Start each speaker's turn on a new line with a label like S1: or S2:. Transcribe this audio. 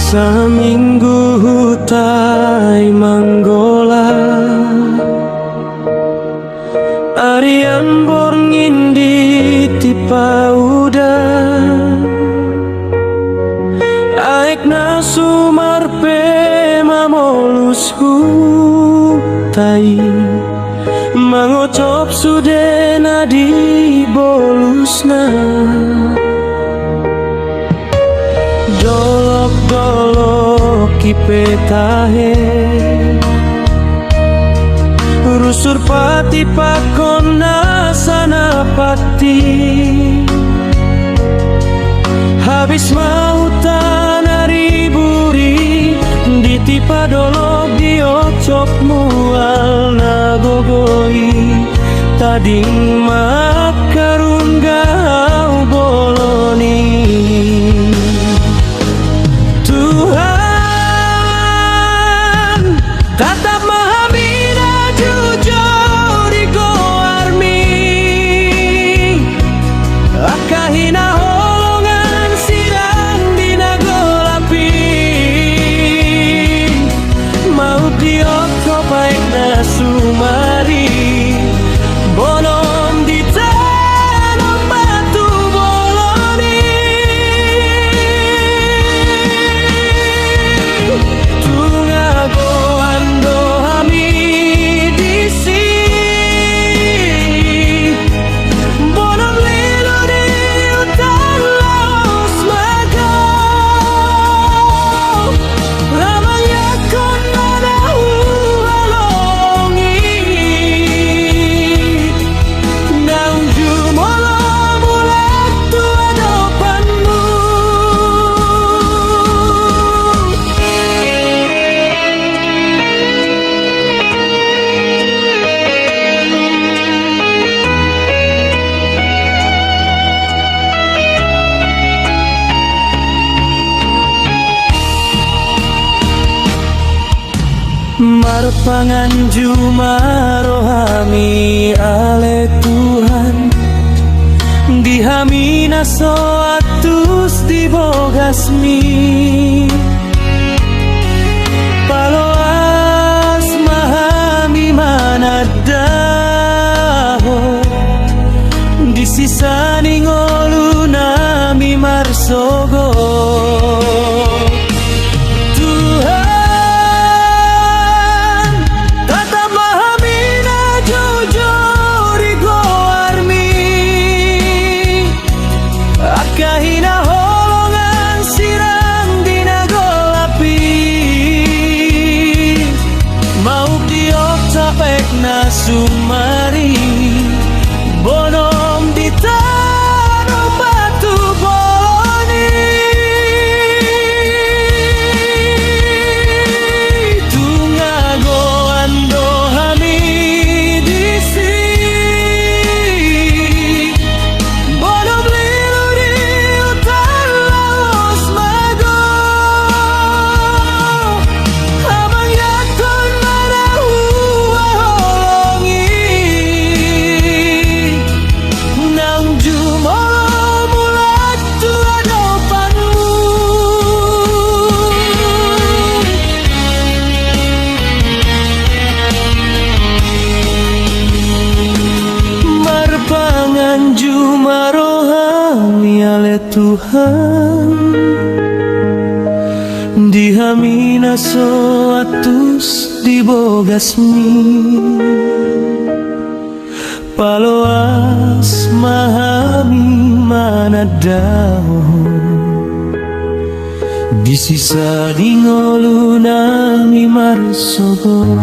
S1: Saminggu hutai manggola Arian borngin di tipa udah Aek na sumarpe mamolus hutai Mangocop sudena di bolusna Dolok-dolok kipetahe Rusur pati pakon nasana pati Habis mautan ariburi Ditipa dolok diocop mual nagogoi Tading makarun gau boloni Tatap mahamina jujur iko armi Akahina holongan sirang dinagolapi Mau diok kopaik na sumari Bonom di tanam batu boloni Tungago Marpangan jumarohami ale Tuhan Dihamina soatus dibogasmi Paloas mahami manadaho Disisani ngolu nami marsogo Na sumari bonom di tanam batu boloni Tungago ando hami disi Bonom lilu di utar laos mago Abang yakon madahu Jumarohami ale Tuhan Dihamina soatus dibogasmi Paloas mahami manadaho Disisa dingolu nami marsogot